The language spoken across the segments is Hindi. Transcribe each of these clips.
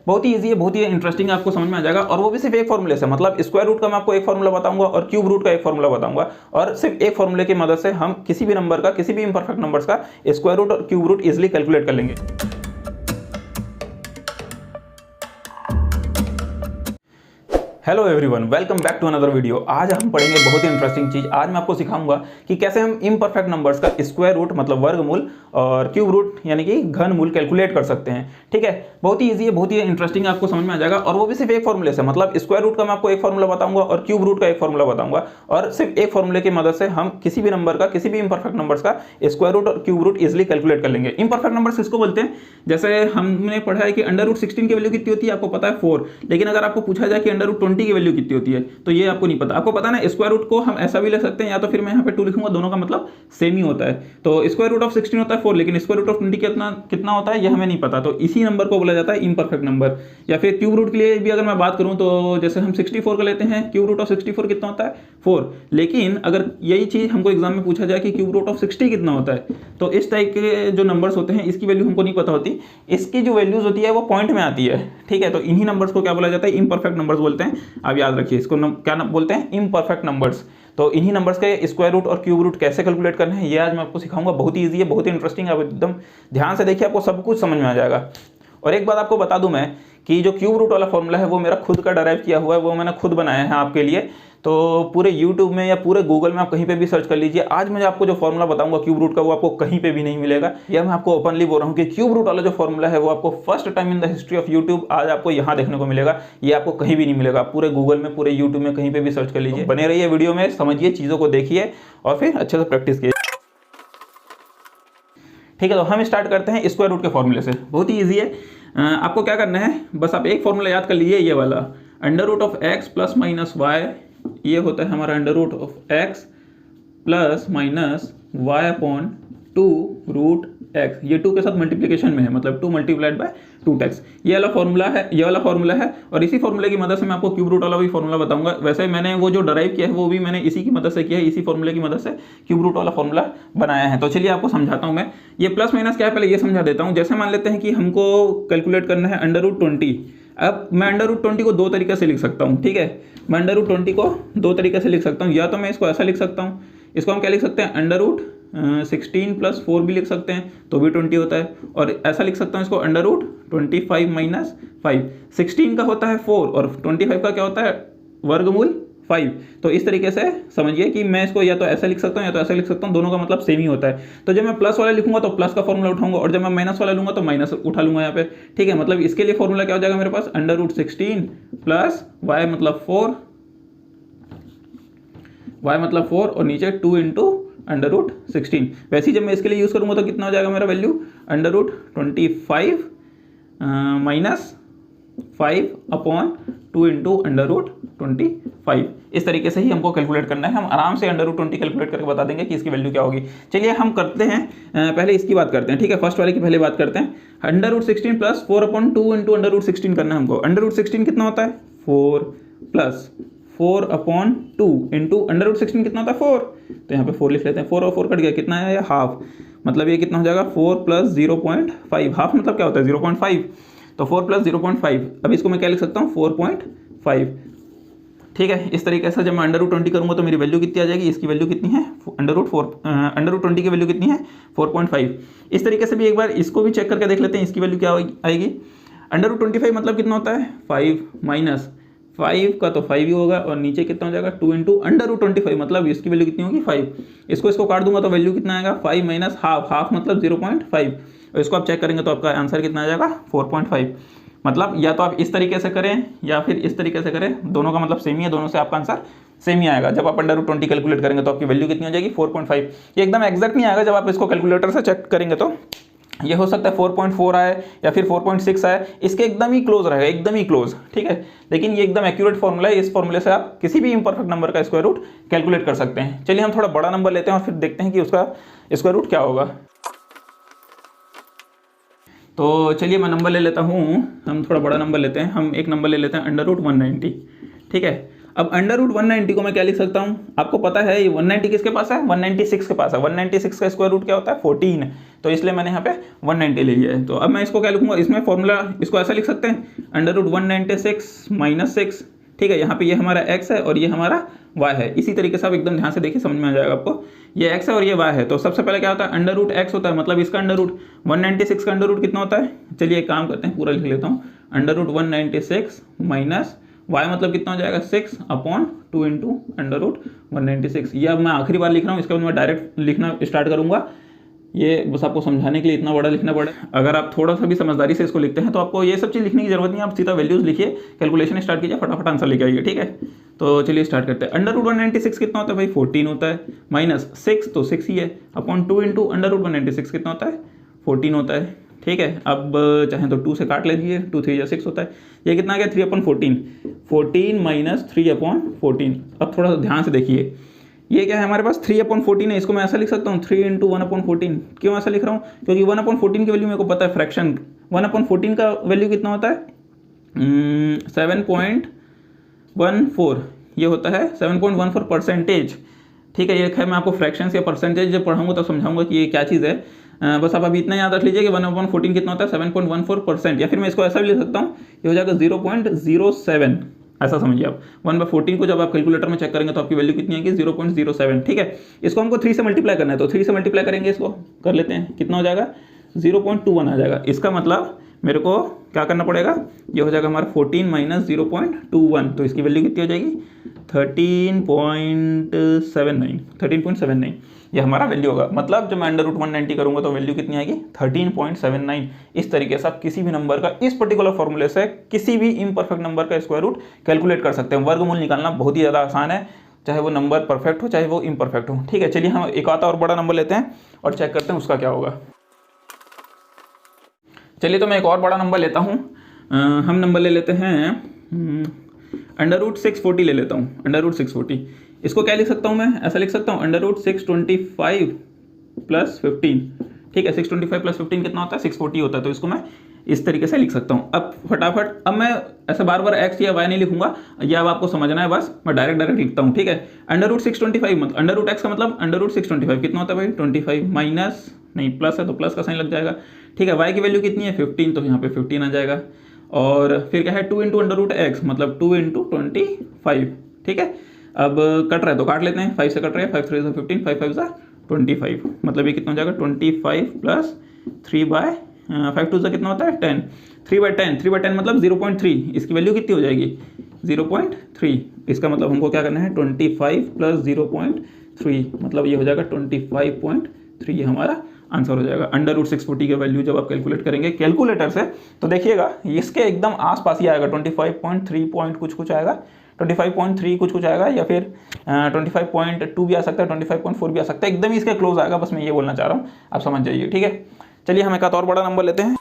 बहुत ही ईजी है, बहुत ही इंटरेस्टिंग है, आपको समझ में आ जाएगा। और वो भी सिर्फ एक फॉर्मूले से, मतलब स्क्वायर रूट का मैं आपको एक फॉर्मूला बताऊंगा और क्यूब रूट का एक फॉर्मूला बताऊंगा, और सिर्फ एक फॉर्मूले की मदद से हम किसी भी नंबर का, किसी भी इम्परफेक्ट नंबर्स का स्क्वायर रूट और क्यूब रूट इजिली कैलकुलेट कर लेंगे। Hello everyone, welcome back to another video. आज हम पढ़ेंगे बहुत ही इंटरेस्टिंग चीज। आज मैं आपको सिखाऊंगा कि कैसे हम इम्परफेक्ट नंबर्स का स्क्वायर रूट मतलब वर्गमूल और क्यूब रूट यानी कि घनमूल कैलकुलेट कर सकते हैं। ठीक है, बहुत ही इजी है, बहुत ही इंटरेस्टिंग है, आपको समझ में आ जाएगा। और वो भी सिर्फ एक फॉर्मूले से, मतलब स्क्वायर रूट का मैं आपको एक फॉर्मूला बताऊंगा और क्यूब रूट का एक फॉर्मूला बताऊंगा, और सिर्फ एक फॉर्मूले की मदद से हम किसी भी नंबर का, किसी भी इम्परफेक्ट नंबर्स का स्क्वायर रूट और क्यूब रूट इजिली कैलकुलेट कर लेंगे। इम्परफेक्ट नंबर्स किसको बोलते हैं? जैसे हमने पढ़ा है कि अंडर रूट 16 की वैल्यू कितनी होती है, आपको पता है 4। लेकिन अगर आपको पूछा जाए कि अंडर रूट 20 की वैल्यू कितनी होती है, तो ये आपको नहीं पता। आपको पता ना, स्क्वायर रूट को हम ऐसा भी ले सकते हैं, या तो फिर मैं यहाँ पे 2 लिखूंगा, दोनों का मतलब सेम ही होता है। तो स्क्वायर रूट ऑफ 16 होता है 4, लेकिन स्क्वायर रूट ऑफ 20 कितना होता है ये हमें नहीं पता। तो इसी नंबर को बोला जाता है इम्परफेक्ट नंबर। या फिर क्यूब रूट के लिए भी अगर मैं बात करूं, तो जैसे हम 64 का लेते हैं, क्यूब रूट ऑफ 64 कितना होता है 4। लेकिन अगर यही चीज हमको एग्जाम में पूछा जाए कि क्यूब रूट ऑफ 60 कितना होता है, तो इस टाइप के जो नंबर्स होते हैं इसकी वैल्यू हमको नहीं पता होती। इसकी जो वैल्यूज होती है वो पॉइंट में आती है। ठीक है, तो इन्हीं नंबर्स को क्या बोला जाता है? इम्परफेक्ट नंबर्स बोलते हैं। आप याद रखिए इसको क्या बोलते हैं? Imperfect numbers. तो इन्हीं नंबर्स के स्क्वायर रूट और क्यूब रूट कैसे कैलकुलेट करना है, ये आज मैं आपको सिखाऊंगा। बहुत ही ईजी है, बहुत ही इंटरेस्टिंग है, आप एकदम ध्यान से देखिए, आपको सब कुछ समझ में आ जाएगा। और एक बात आपको बता दूं मैं कि जो क्यूब रूट वाला फॉर्मूला है वो मेरा खुद का डराइव किया हुआ है, वो मैंने खुद बनाया है आपके लिए। तो पूरे YouTube में या पूरे गूगल में आप कहीं पे भी सर्च कर लीजिए। आज मैं आपको जो फॉर्मूला बताऊंगा क्यूब रूट का, वो आपको कहीं पे भी नहीं मिलेगा। या मैं आपको ओपनली बोल रहा हूँ कि क्यूब रूट वाला जो फॉर्मूला है वो आपको first time in the history of YouTube आज आपको यहाँ देखने को मिलेगा। ये आपको कहीं भी नहीं मिलेगा। पूरे गूगल में, पूरे यूट्यूब में कहीं पे भी सर्च कर लीजिए। बने रहिए वीडियो में, समझिए, चीज़ों को देखिए और फिर अच्छे से प्रैक्टिस कीजिए। ठीक है, तो हम स्टार्ट करते हैं स्क्वायर रूट के फॉर्मूले से। बहुत ही ईजी है। आपको क्या करना है, बस आप एक फॉर्मूला याद कर लीजिए, ये वाला under root of x plus minus y. ये होता है हमारा under root of x plus minus y upon 2 root x. ये 2 के साथ मल्टीप्लीकेशन में है, मतलब 2 मल्टीप्लाइड बाय 2x। ये वाला फॉर्मूला है, ये वाला फॉर्मूला है। और इसी फॉर्मूले की मदद से मैं आपको क्यूब रूट वाला भी फॉर्मूला बताऊंगा। वैसे मैंने वो जो डराइव किया है वो भी मैंने इसी की मदद से किया है, इसी फॉर्मूले की मदद से क्यूब रूट वाला फॉर्मूला बनाया है। तो चलिए आपको समझाता हूँ मैं। ये प्लस माइनस क्या है पहले ये समझा देता हूँ। जैसे मान लेते हैं कि हमको कैलकुलेट करना है अंडर रूट 20। अब मैं अंडर रूट 20 को 2 तरीके से लिख सकता हूँ। ठीक है, मैं अंडर रूट 20 को 2 तरीके से लिख सकता हूँ। या तो मैं इसको ऐसा लिख सकता हूँ, इसको हम क्या लिख सकते हैं, अंडर रूट 16 प्लस 4 भी लिख सकते हैं, तो भी 20 होता है। और ऐसा लिख सकता हूँ इसको, अंडर रूट 25 माइनस 5। 16 का होता है 4 और 25 का क्या होता है, वर्गमूल 5। तो इस तरीके से समझिए कि मैं इसको या तो ऐसा लिख सकता हूँ या तो ऐसा लिख सकता हूँ, दोनों का मतलब सेम ही होता है। तो जब मैं प्लस वाला लिखूंगा तो प्लस का फॉर्मूला उठाऊंगा, और जब मैं माइनस वाला लूंगा तो माइनस उठा लूंगा यहाँ पे। ठीक है, मतलब इसके लिए फॉर्मूला क्या हो जाएगा मेरे पास, अंडर रूट 16 प्लस वाई मतलब 4, वाई मतलब 4 और नीचे 2 इंटू अंडर रूट 16। वैसे ही जब मैं इसके लिए यूज़ करूँगा तो कितना हो जाएगा मेरा value, under root 25 minus 5 upon 2 into under root 25। इस तरीके से ही हमको कैलकुलेट करना है। हम आराम से अंडर रूट 20 कैलकुलेट करके बता देंगे कि इसकी वैल्यू क्या होगी। चलिए हम करते हैं, पहले इसकी बात करते हैं। ठीक है, फर्स्ट वाले की पहले बात करते हैं। Under root 16 plus 4 upon 2 into under root 16 करना है हमको। अंडर रूट 16 कितना होता है 4 plus 4 upon 2 into under root 16 कितना होता है 4। तो यहाँ पे 4 लिख लेते हैं। 4 और 4 कट गया, कितना है ये, हाफ। मतलब ये कितना हो जाएगा 4 प्लस 0.5। हाफ मतलब क्या होता है 0.5। तो 4 प्लस 0.5। अब इसको मैं क्या लिख सकता हूँ 4.5। ठीक है, इस तरीके से जब मैं अंडर रूट 20 करूँगा तो मेरी वैल्यू कितनी आ जाएगी, इसकी वैल्यू कितनी है, अंडर रूट 20 की वैल्यू कितनी है 4.5। इस तरीके से भी एक बार इसको भी चेक करके देख लेते हैं, इसकी वैल्यू क्या आएगी। अंडर रूट 25 मतलब कितना होता है 5 माइनस 5 का तो 5 ही होगा, और नीचे कितना हो जाएगा 2 इंटू अंडर रूट 25, मतलब इसकी वैल्यू कितनी होगी 5। इसको काट दूंगा तो वैल्यू कितना आएगा 5 माइनस हाफ, हाफ मतलब 0.5। और इसको आप चेक करेंगे तो आपका आंसर कितना आ जाएगा 4.5। मतलब या तो आप इस तरीके से करें या फिर इस तरीके से करें, दोनों का मतलब सेम ही है, दोनों से आपका आंसर सेम ही आएगा। जब आप अंडर रूट 20 कैलकुलेट करेंगे तो आपकी वैल्यू कितनी हो जाएगी 4.5। ये एकदम एक्जैक्ट नहीं आएगा, जब आप इसको कैलकुलेटर से चेक करेंगे तो ये हो सकता है 4.4 आए या फिर 4.6 आए, इसके एकदम ही क्लोज रहेगा, एकदम ही क्लोज। ठीक है, लेकिन ये एकदम एक्यूरेट फॉर्मूला है। इस फॉर्मूले से आप किसी भी इम्परफेक्ट नंबर का स्क्वायर रूट कैलकुलेट कर सकते हैं। चलिए हम थोड़ा बड़ा नंबर लेते हैं और फिर देखते हैं कि उसका स्क्वायर रूट क्या होगा। तो चलिए मैं नंबर ले लेता हूँ, हम थोड़ा बड़ा नंबर लेते हैं। हम एक नंबर ले लेते हैं अंडर रूट 190। ठीक है, अब अंडर रूट 190 को मैं क्या लिख सकता हूँ, आपको पता है ये 190 किसके पास है, 196 के पास है। 196 का स्क्वायर रूट क्या होता है 14। तो इसलिए मैंने यहाँ पे 190 ले लिया है। तो अब मैं इसको क्या लिखूंगा, इसमें फॉर्मूला इसको ऐसा लिख सकते हैं √196 - 6, ठीक है। यहाँ पे ये हमारा x है और ये हमारा y है। इसी तरीके से आप एकदम ध्यान से देखिए, समझ में आ जाएगा आपको। ये x है और ये y है। तो सबसे पहले क्या होता है, √x होता है, मतलब इसका अंडर 196 का अंडर कितना होता है। चलिए एक काम करते हैं, पूरा लिख लेता हूँ। √196 माइनस y मतलब कितना हो जाएगा 6/2 इंटू √196। ये अब मैं आखिरी बार लिख रहा हूँ, इसके बाद मैं डायरेक्ट लिखना स्टार्ट करूँगा। ये बस आपको समझाने के लिए इतना बड़ा लिखना पड़े। अगर आप थोड़ा सा भी समझदारी से इसको लिखते हैं तो आपको ये सब चीज़ लिखने की जरूरत नहीं है। आप सीधा वैल्यूज लिखिए, कैलकुलेशन स्टार्ट कीजिए, फटाफट आंसर लेके आइए, ठीक है। तो चलिए स्टार्ट करते हैं। √196 कितना होता है भाई, 14 होता है, माइनस 6 तो 6 ही है, अपॉन 2 इंटू √196 कितना होता है, 14 होता है, ठीक है। अब चाहे तो 2 से काट लीजिए, 2 3 या 6 होता है। ये कितना आ गया 3/14, 14 माइनस 3/14। अब थोड़ा सा ध्यान से देखिए, ये क्या है हमारे पास 3/14 है। इसको मैं ऐसा लिख सकता हूँ 3 इंटू 1/14। क्यों ऐसा लिख रहा हूँ, क्योंकि 1/14 की वैल्यू मेरे को पता है, फ्रैक्शन 1/14 का वैल्यू कितना होता है 7.14, ये होता है 7.14%, ठीक है। ये खैर मैं आपको फ्रैक्शन या परसेंटेज जब पढ़ाऊंगा तो समझाऊंगा कि ये क्या चीज़ है। बस आप अभी इतना याद रख लीजिए कि 1/14 कितना होता है 7.14%, या फिर मैं इसको ऐसा भी लिख सकता हूँ, ये हो जाएगा 0.07, ऐसा समझिए आप। 1/14 को जब आप कैलकुलेटर में चेक करेंगे तो आपकी वैल्यू कितनी आएगी 0.07, ठीक है। इसको हमको 3 से मल्टीप्लाई करना है, तो 3 से मल्टीप्लाई करेंगे, इसको कर लेते हैं, कितना हो जाएगा 0.21 आ जाएगा। इसका मतलब मेरे को क्या करना पड़ेगा, ये हो जाएगा हमारा 14 माइनस 0.21, तो इसकी वैल्यू कितनी हो जाएगी 13.79, ये हमारा वैल्यू होगा। मतलब जब मैं √190 करूंगा तो वैल्यू कितनी आएगी 13.79। इस तरीके से आप किसी भी नंबर का इस पर्टिकुलर फॉर्मूले से किसी भी इम्परफेक्ट नंबर का स्क्वायर रूट कैलकुलेट कर सकते हैं। वर्गमूल निकालना बहुत ही ज़्यादा आसान है, चाहे वो नंबर परफेक्ट हो चाहे वो इम्परफेक्ट हो, ठीक है। चलिए हम एक आता और बड़ा नंबर लेते हैं और चेक करते हैं उसका क्या होगा। चलिए तो मैं एक और बड़ा नंबर लेता हूँ। हम नंबर ले लेते हैं √640 ले लेता हूँ, √640। इसको क्या लिख सकता हूँ मैं, ऐसा लिख सकता हूँ √625 + 15, ठीक है। 625 + 15 कितना होता है 640 होता है, तो इसको मैं इस तरीके से लिख सकता हूँ। अब फटाफट, अब मैं ऐसे बार बार x या y नहीं लिखूंगा, ये अब आपको समझना है, बस मैं डायरेक्ट लिखता हूँ, ठीक है। √625 मतलब √x का मतलब √625 कितना होता है भाई 25, माइनस नहीं प्लस है तो प्लस का साइन लग जाएगा, ठीक है। y की वैल्यू कितनी है 15, तो यहाँ पे 15 आ जाएगा। और फिर क्या है 2 इंटू √x मतलब 2 इंटू 25, ठीक है। अब कट रहा है तो काट लेते हैं, 5 से कट रहा है, 5 3 = 15, 5 5 = 25, मतलब ये कितना हो जाएगा 25 प्लस 3/5 2 कितना होता है 10, 3/10 मतलब 0.3, इसकी वैल्यू कितनी हो जाएगी 0.3। इसका मतलब हमको क्या करना है 25 प्लस 0.3, मतलब ये हो जाएगा 25.3, ये हमारा आंसर हो जाएगा। √640 की वैल्यू जब आप कैलकुलेट करेंगे कैलकुलेटर से तो देखिएगा इसके एकदम आसपास ही आएगा, 25.3 पॉइंट कुछ आएगा, 25.3 कुछ आएगा, या फिर 25.2 भी आ सकता है, 25.4 भी आ सकता है, एकदम ही इसके क्लोज आएगा। बस मैं ये बोलना चाह रहा हूँ, आप समझ जाइए, ठीक है। चलिए हम एक और बड़ा नंबर लेते हैं।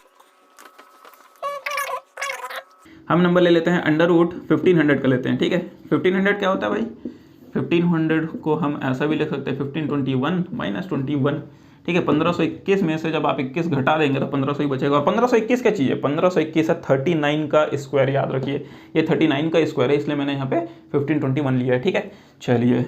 हम नंबर ले लेते हैं √1500 का लेते हैं, ठीक है। 1500 क्या होता है भाई, 1500 को हम ऐसा भी लिख सकते हैं 1521 माइनस 21, ठीक है। 1521 में से जब आप 21 घटा देंगे तो 1500 ही बचेगा। और 1521 क्या चीज़ है, 1521 है 39 का स्क्वायर, याद रखिए ये 39 का स्क्वायर है, इसलिए मैंने यहाँ पे 1521 लिया है, ठीक है। चलिए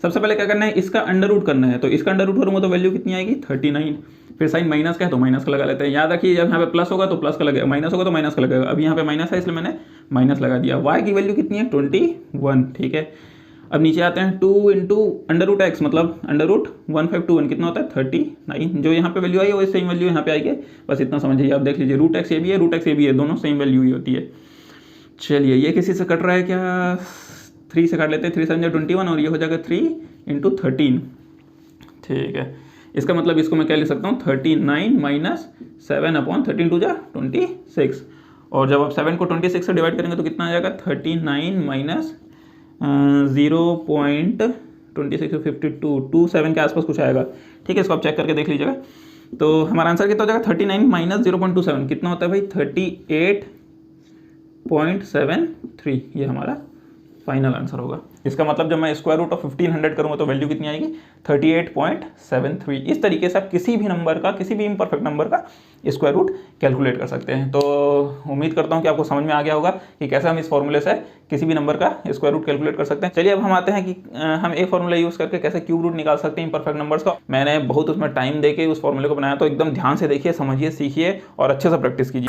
सबसे पहले क्या करना है, इसका अंडर रूट करना है, तो इसका अंडर रूट करूँगा तो वैल्यू कितनी आएगी 39। फिर साइन माइनस का है तो माइनस का लगा लेते हैं। याद रखिए जब यहाँ पे प्लस होगा तो प्लस का लगेगा, माइनस होगा तो माइनस का लगेगा। अब यहाँ पे माइनस है इसलिए मैंने माइनस लगा दिया। y की वैल्यू कितनी है 21, ठीक है। अब नीचे आते हैं 2 इंटू √x मतलब √1521 कितना होता है 39, जो यहाँ पे वैल्यू आई वो सेम वैल्यू यहाँ पे आएगी, बस इतना समझिए। आप देख लीजिए √x ये भी है √x ये भी है, दोनों सेम वैल्यू ही होती है। चलिए ये किसी से कट रहा है क्या, 3 से काट लेते हैं, 3 7 21 और ये हो जाएगा 3 इंटू 13, ठीक है। इसका मतलब इसको मैं क्या लिख सकता हूँ 39 माइनस 7/13 2 × 26, और जब आप 7 को 26 से डिवाइड करेंगे तो कितना आ जाएगा 39 माइनस 0.2652 27 के आसपास कुछ आएगा, ठीक है। इसको आप चेक करके देख लीजिएगा। तो हमारा आंसर कितना हो जाएगा 39 माइनस 0.27 कितना होता है भाई 38.73, ये हमारा फाइनल आंसर होगा। इसका मतलब जब मैं स्क्वायर रूट ऑफ 1500 करूँगा तो वैल्यू कितनी आएगी 38.73। इस तरीके से आप किसी भी नंबर का, किसी भी इम्परफेक्ट नंबर का स्क्वायर रूट कैलकुलेट कर सकते हैं। तो उम्मीद करता हूँ कि आपको समझ में आ गया होगा कि कैसे हम इस फॉर्मूले से किसी भी नंबर का स्क्वायर रूट कैलकुलेट कर सकते हैं। चलिए अब हम आते हैं कि हम एक फॉर्मूला यूज़ करके कैसे क्यूब रूट निकाल सकते हैं इम्परफेक्ट नंबर्स का। मैंने बहुत उसमें टाइम देके उस फॉर्मूले को बनाया, तो एकदम ध्यान से देखिए, समझिए, सीखिए और अच्छे से प्रैक्टिस कीजिए।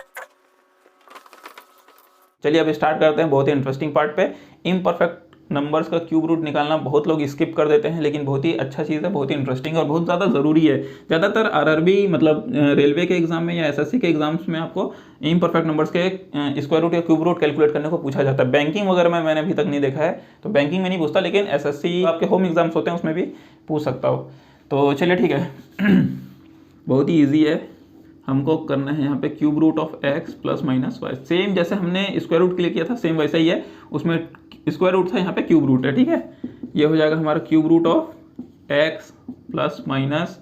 चलिए अब स्टार्ट करते हैं बहुत ही इंटरेस्टिंग पार्ट पे। इम्परफेक्ट नंबर्स का क्यूब रूट निकालना बहुत लोग स्किप कर देते हैं, लेकिन बहुत ही अच्छा चीज़ है, बहुत ही इंटरेस्टिंग और बहुत ज़्यादा ज़रूरी है। ज़्यादातर आरआरबी मतलब रेलवे के एग्जाम में या एसएससी के एग्जाम्स में आपको इम्परफेक्ट नंबर्स के स्क्वायर रूट या क्यूब रूट कैलकुलेट करने को पूछा जाता है। बैंकिंग वगैरह में मैंने अभी तक नहीं देखा है, तो बैंकिंग में नहीं पूछता, लेकिन एसएससी आपके होम एग्जाम्स होते हैं उसमें भी पूछ सकता हो। तो चलिए ठीक है बहुत ही ईजी है। हमको करना है यहाँ पे cube root of x plus minus y. Same जैसे हमने स्क्वायर रूट के लिए किया था सेम वैसा ही है, उसमें स्क्वायर रूट था, यहाँ पे क्यूब रूट है। ठीक है, ये हो जाएगा हमारा cube root of x plus minus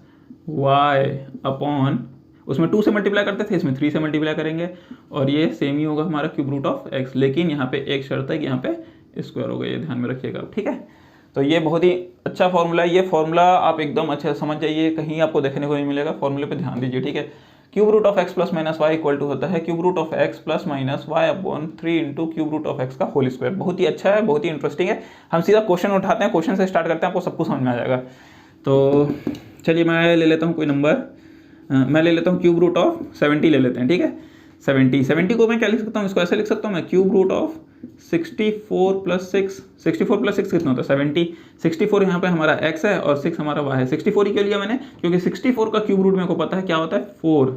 y upon, उसमें 2 से मल्टीप्लाई करते थे, इसमें 3 से मल्टीप्लाई करेंगे, और ये सेम ही होगा हमारा क्यूब रूट ऑफ एक्स। लेकिन यहाँ पे एक शर्त है कि यहाँ पे स्क्वायर होगा, ये ध्यान में रखिएगा। ठीक है, तो ये बहुत ही अच्छा फॉर्मूला है। ये फॉर्मूला आप एकदम अच्छे से समझ जाइए, कहीं आपको देखने को नहीं मिलेगा। फॉर्मूले पे ध्यान दीजिए। ठीक है, cube root of x plus minus y equal to होता है cube root of x plus minus y upon 3 into cube root of x का होल स्क्वायर। बहुत ही अच्छा है, बहुत ही इंटरेस्टिंग है। हम सीधा क्वेश्चन उठाते हैं, क्वेश्चन से स्टार्ट करते हैं, आपको सब कुछ समझ में आ जाएगा। तो चलिए मैं ले लेता हूँ कोई नंबर, मैं ले लेता हूँ क्यूब रूट ऑफ 70 ले लेते हैं। ठीक है, 70 को मैं क्या लिख सकता हूँ, इसको ऐसे लिख सकता हूँ मैं, cube root of 64 plus 6। 64 plus 6 कितना होता है 70। 64 यहाँ पे हमारा x है और 6 हमारा y है। 64 ही क्यों लिया मैंने, क्योंकि 64 का क्यूब रूट मेरे को पता है क्या होता है 4।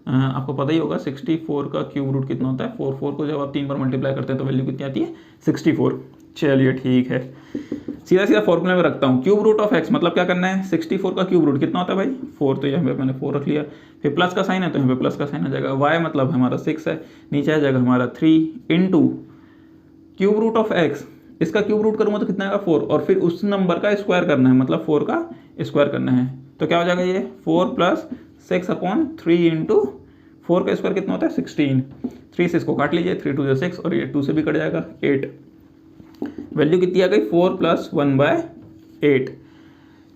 आपको पता ही होगा 64 का क्यूब रूट कितना होता है 4। 4 को जब आप 3 बार मल्टीप्लाई करते हैं तो वैल्यू कितनी आती है 64। चलिए ठीक है, सीधा सीधा फॉर्मूला में रखता हूँ। क्यूब रूट ऑफ एक्स मतलब क्या करना है, 64 का क्यूब रूट कितना होता है भाई 4, तो यहाँ पे मैंने 4 रख लिया। फिर प्लस का साइन है तो यहाँ पे प्लस का साइन आ जाएगा। y मतलब हमारा 6 है, नीचे आ जाएगा हमारा 3 into cube root of x, इसका क्यूब रूट करूँगा तो कितना आएगा 4, और फिर उस नंबर का स्क्वायर करना है, मतलब 4 का स्क्वायर करना है। तो क्या हो जाएगा ये 4 प्लस 6 अपॉन 3 इंटू 4 का स्क्वायर कितना होता है 16। 3 से इसको काट लीजिए, 3 2 6 और ये 2 से भी कट जाएगा 8। वैल्यू कितनी आ गई 4 प्लस 1/8।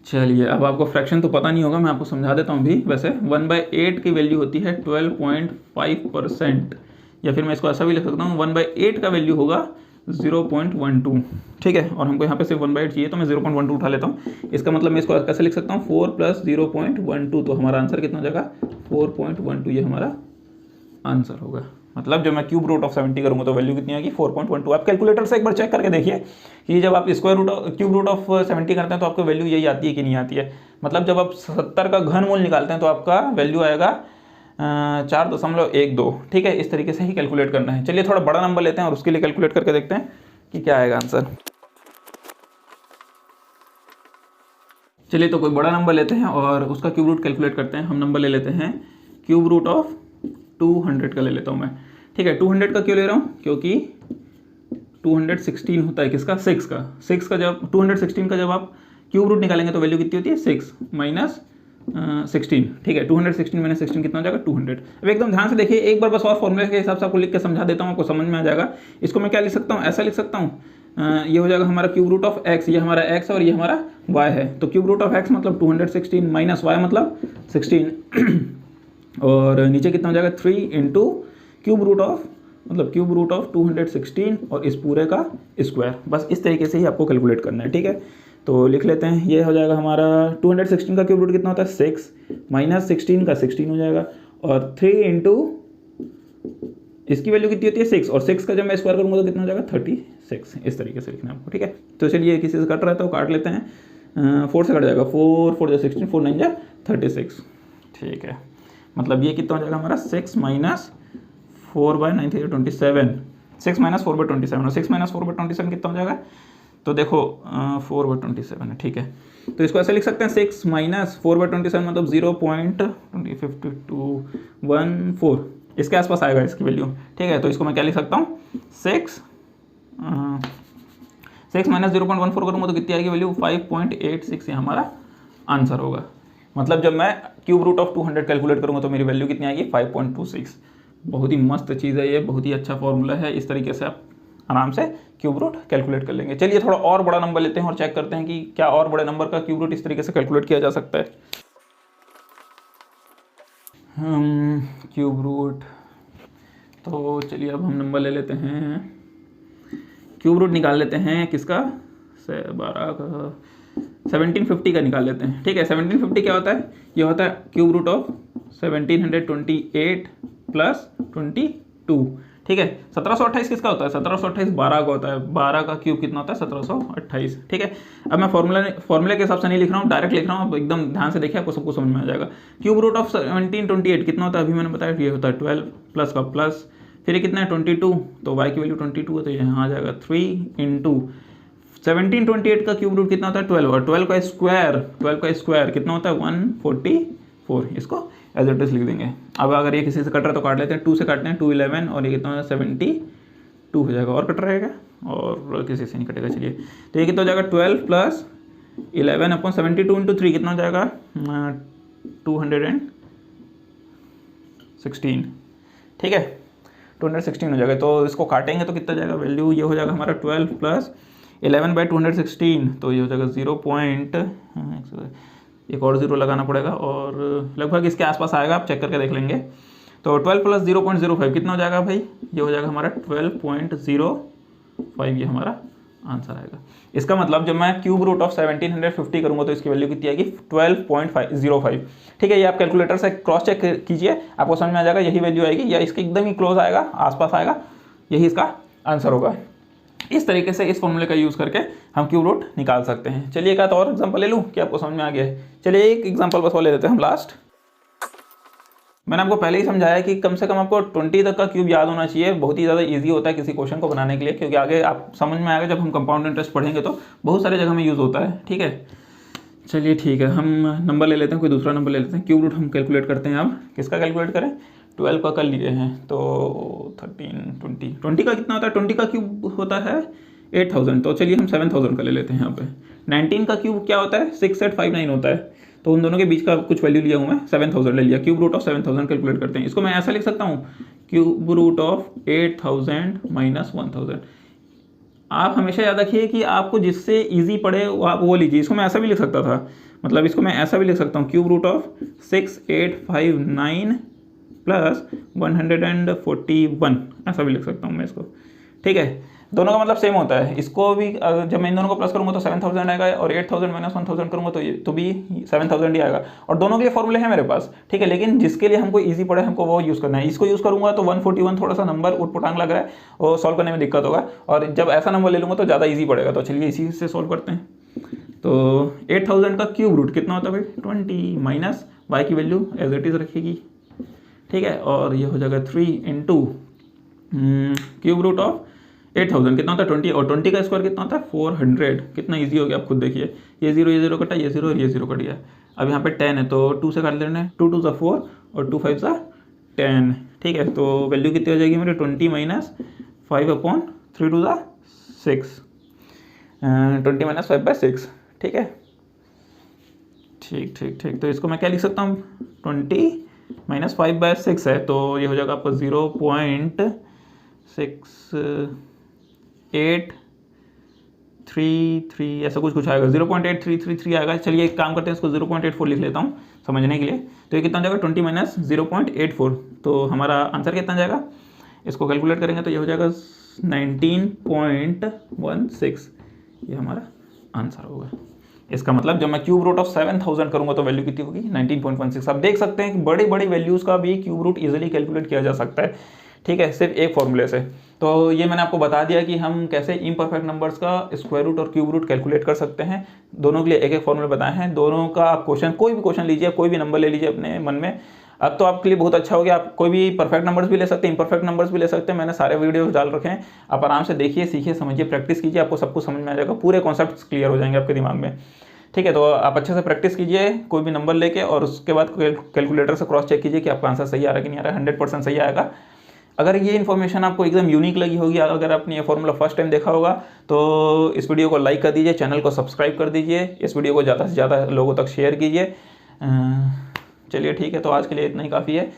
चलिए अब आपको फ्रैक्शन तो पता नहीं होगा, मैं आपको समझा देता हूँ भी। वैसे 1/8 की वैल्यू होती है 12.5%, या फिर मैं इसको ऐसा भी लिख सकता हूँ 1/8 का वैल्यू होगा 0.12। ठीक है, और हमको यहाँ पे सिर्फ 1/8 चाहिए तो मैं 0.12 उठा लेता हूँ। इसका मतलब मैं इसको कैसे लिख सकता हूँ 4 प्लस 0.12, तो हमारा आंसर कितना हो जाएगा 4.12। ये हमारा आंसर होगा। मतलब जब मैं क्यूब रूट ऑफ 70 करूँगा तो वैल्यू कितनी आएगी 4.12। आप कैलकुलेटर से एक बार चेक करके देखिए कि जब आप square root cube root of 70 करते हैं तो आपको वैल्यू यही आती है कि नहीं आती है। मतलब जब आप 70 का घनमूल निकालते हैं तो आपका वैल्यू आएगा 4.12। ठीक है, इस तरीके से ही कैलकुलेट करना है। चलिए थोड़ा बड़ा नंबर लेते हैं और उसके लिए कैलकुलेट करके देखते हैं कि क्या आएगा आंसर। चलिए तो कोई बड़ा नंबर लेते हैं और उसका क्यूब रूट कैलकुलेट करते हैं। हम नंबर ले लेते हैं क्यूब रूट ऑफ 200 का ले लेता हूँ मैं। ठीक है, 200 का क्यों ले रहा हूँ, क्योंकि 216 होता है किसका 6 का जब 216 का जब आप क्यूब रूट निकालेंगे तो वैल्यू कितनी होती है 6 माइनस 16। ठीक है, 216 माइनस 16 कितना हो जाएगा 200। अब एकदम ध्यान से देखिए, एक बार बस और फॉर्मूले के हिसाब से आपको लिख के समझा देता हूँ, आपको समझ में आ जाएगा। इसको मैं क्या लिख सकता हूँ, ऐसा लिख सकता हूँ, ये हो जाएगा हमारा क्यूब रूट ऑफ एक्स, ये हमारा एक्स है और ये हमारा वाई है। तो क्यूब रूट ऑफ एक्स मतलब 216 माइनस वाई मतलब 16 और नीचे कितना हो जाएगा 3 इंटू क्यूब रूट ऑफ मतलब क्यूब रूट ऑफ 216 और इस पूरे का स्क्वायर। बस इस तरीके से ही आपको कैलकुलेट करना है। ठीक है, तो लिख लेते हैं। ये हो जाएगा हमारा 216 का क्यूब रूट कितना होता है 6 माइनस 16 का 16 हो जाएगा और 3 इंटू इसकी वैल्यू कितनी होती है 6 और 6 का जब मैं स्क्वायर करूँगा तो कितना हो जाएगा 36। इस तरीके से लिखना है आपको। ठीक है, तो चलिए किसी से कट रहा है तो काट लेते हैं। 4 से कट जाएगा 4 4 16 4 9 36। ठीक है, मतलब ये कितना हो जाएगा हमारा 6 माइनस 4/9 27। 6 माइनस 4/27 और 6 माइनस 4/27 कितना हो जाएगा, तो देखो 4/27 है। ठीक है, तो इसको ऐसे लिख सकते हैं 6 माइनस 4/27 मतलब 0.5214 इसके आसपास आएगा इसकी वैल्यू। ठीक है, तो इसको मैं क्या लिख सकता हूँ 6 माइनस 0.14 करूँगा तो कितनी आएगी वैल्यू 5.86। ये हमारा आंसर होगा। मतलब जब मैं क्यूब रूट ऑफ 200 कैलकुलेट करूँगा तो मेरी वैल्यू कितनी आएगी 5.26। बहुत ही मस्त चीज़ है ये, बहुत ही अच्छा फॉर्मूला है। इस तरीके से आप आराम से क्यूब रूट कैलकुलेट कर लेंगे। चलिए थोड़ा और बड़ा नंबर लेते हैं और चेक करते हैं कि क्या और बड़े नंबर का क्यूब रूट इस तरीके से कैलकुलेट किया जा सकता है। क्यूब रूट, तो चलिए अब हम नंबर ले लेते हैं, क्यूब रूट निकाल लेते हैं किसका, 12 का, 1750 का निकाल लेते हैं। ठीक है, 1750 क्या होता है, ये होता है क्यूब रूट ऑफ 1728 प्लस 22। ठीक है, 1728 किसका होता है, 1728 12 का होता है, 12 का क्यूब कितना होता है, 1728। ठीक है, अब मैं फॉर्मूले के हिसाब से नहीं लिख रहा हूँ, डायरेक्ट लिख रहा हूँ, अब एकदम ध्यान से देखिए, आपको सबको समझ में आ जाएगा। क्यूब रूट ऑफ 1728 कितना होता है, अभी मैंने बताया, ये होता है 12 प्लस का प्लस, फिर ये कितना है 22, तो y की वैल्यू 22 है, तो यहाँ आ जाएगा 3 इंटू 1728 का क्यूब रूट कितना होता है 12, और 12 का स्क्वायर कितना होता है 144। इसको एज इट इज लिख देंगे। अब अगर ये किसी से कट रहा है तो काट लेते हैं, 2 से काटते हैं, 2 11 और ये कितना है 72 हो जाएगा, और कट रहेगा और किसी से नहीं कटेगा। चलिए तो ये कितना हो जाएगा 12 प्लस 11 अपॉन 72 इंटू 3 कितना हो जाएगा 216। ठीक है, 216 हो जाएगा। तो इसको काटेंगे तो कितना जाएगा वैल्यू, ये हो जाएगा हमारा 12 प्लस 11 बाई 216, तो ये हो जाएगा 0. एक और 0 लगाना पड़ेगा और लगभग इसके आसपास आएगा, आप चेक करके देख लेंगे। तो 12 प्लस 0.05 कितना हो जाएगा भाई, ये हो जाएगा हमारा 12.05, ये हमारा आंसर आएगा। इसका मतलब जब मैं क्यूब रूट ऑफ 1750 करूंगा तो इसकी वैल्यू कितनी आएगी 12.05। ठीक है, ये आप कैलकुलेटर से क्रॉस चेक कीजिए, आपको समझ में आ जाएगा, यही वैल्यू आएगी या इसके एकदम ही क्लोज आएगा, आसपास आएगा, यही इसका आंसर होगा। इस तरीके से इस फॉर्मूले का यूज़ करके हम क्यूब रूट निकाल सकते हैं। चलिए एक आध और एग्जांपल ले लूँ कि आपको समझ में आ गया है। चलिए एक एग्जांपल बस और ले लेते हैं हम लास्ट। मैंने आपको पहले ही समझाया कि कम से कम आपको 20 तक का क्यूब याद होना चाहिए, बहुत ही ज़्यादा इजी होता है किसी क्वेश्चन को बनाने के लिए, क्योंकि आगे आप समझ में आएगा जब हम कंपाउंड इंटरेस्ट पढ़ेंगे तो बहुत सारे जगह में यूज़ होता है। ठीक है, चलिए ठीक है, हम नंबर ले लेते हैं, कोई दूसरा नंबर ले लेते हैं। क्यूब रूट हम कैलकुलेट करते हैं। अब किसका कैलकुलेट करें, 12 का कर लिए हैं, तो 13 20 का कितना होता है, 20 का क्यूब होता है 8000, तो चलिए हम 7000 का ले लेते हैं यहाँ पे। 19 का क्यूब क्या होता है 6859 होता है, तो उन दोनों के बीच का कुछ वैल्यू लिया हूँ मैं, 7000 ले लिया। क्यूब रूट ऑफ 7000 कैलकुलेट करते हैं। इसको मैं ऐसा लिख सकता हूँ, क्यूब रूट ऑफ 8000 माइनस 1000। आप हमेशा याद रखिए कि आपको जिससे इजी पड़े आप वो लीजिए। इसको मैं ऐसा भी लिख सकता था, मतलब इसको मैं ऐसा भी लिख सकता हूँ, क्यूब रूट ऑफ 6859 प्लस 141, ऐसा भी लिख सकता हूँ मैं इसको। ठीक है, दोनों का मतलब सेम होता है। इसको भी जब मैं इन दोनों को प्लस करूंगा तो 7000 आएगा, और 8000 माइनस 1000 करूंगा तो भी 7000 ही आएगा, और दोनों के लिए फॉर्मूले हैं मेरे पास। ठीक है, लेकिन जिसके लिए हमको इजी पड़े हमको वो यूज़ करना है। इसको यूज़ करूंगा तो 141 थोड़ा सा नंबर उटपटांग लग रहा है, वो सॉल्व करने में दिक्कत होगा, और जब ऐसा नंबर ले लूँगा तो ज़्यादा ईजी पड़ेगा। तो चलिए इसी से सॉल्व करते हैं। तो 8000 का क्यूब रूट कितना होता है भाई 20 माइनस y की वैल्यू एज इट इज़ रखेगी। ठीक है, और ये हो जाएगा 3 इंटू क्यूब रूट ऑफ 8000 कितना होता है 20, और 20 का स्क्वायर कितना होता है 400। कितना इजी हो गया आप खुद देखिए, ये 0 कटा, ये 0 और ये 0 कट गया। अब यहाँ पे 10 है तो 2 से काट लेना है, 2 2 4 और 2 5 10। ठीक है, तो वैल्यू कितनी हो जाएगी मेरी 20 माइनस 5 अपॉन 3 2 6, 20 माइनस 5/6। ठीक है, ठीक ठीक ठीक, तो इसको मैं क्या लिख सकता हूँ 20 माइनस 5/6 है, तो ये हो जाएगा आपका 0.6833 ऐसा कुछ आएगा, 0.8333 आएगा। चलिए एक काम करते हैं, इसको 0.84 लिख लेता हूँ समझने के लिए। तो ये कितना हो जाएगा 20 माइनस 0.84, तो हमारा आंसर कितना जाएगा, इसको कैलकुलेट करेंगे तो ये हो जाएगा 19.16, ये हमारा आंसर होगा। इसका मतलब जब मैं क्यूब रूट ऑफ 7000 करूंगा तो वैल्यू कितनी होगी 19.16। आप देख सकते हैं कि बड़ी बड़ी वैल्यूज़ का भी क्यूब रूट इजीली कैलकुलेट किया जा सकता है। ठीक है, सिर्फ एक फॉर्मूले से। तो ये मैंने आपको बता दिया कि हम कैसे इम्परफेक्ट नंबर्स का स्क्वायर रूट और क्यूब रूट कैलकुलेट कर सकते हैं। दोनों के लिए एक एक फॉर्मूले बताए हैं। दोनों का आप क्वेश्चन, कोई भी क्वेश्चन लीजिए, कोई भी नंबर ले लीजिए अपने मन में, अब तो आपके लिए बहुत अच्छा हो गया। आप कोई भी परफेक्ट नंबर्स भी ले सकते हैं, इम्परफेक्ट नंबर्स भी ले सकते हैं। मैंने सारे वीडियोस डाल रखे हैं, आप आराम से देखिए, सीखिए, समझिए, प्रैक्टिस कीजिए, आपको सब कुछ समझ में आ जाएगा, पूरे कॉन्सेप्ट्स क्लियर हो जाएंगे आपके दिमाग में। ठीक है, तो आप अच्छे से प्रैक्टिस कीजिए कोई भी नंबर लेके, और उसके बाद कैलकुलेटर से क्रॉस चेक कीजिए कि आपका आंसर सही आ रहा है कि नहीं आ रहा है। 100% सही आएगा। अगर ये इन्फॉर्मेशन आपको एकदम यूनिक लगी होगी, अगर आपने ये फॉर्मूला फर्स्ट टाइम देखा होगा, तो इस वीडियो को लाइक कर दीजिए, चैनल को सब्सक्राइब कर दीजिए, इस वीडियो को ज़्यादा से ज़्यादा लोगों तक शेयर कीजिए। चलिए ठीक है, तो आज के लिए इतना ही काफ़ी है।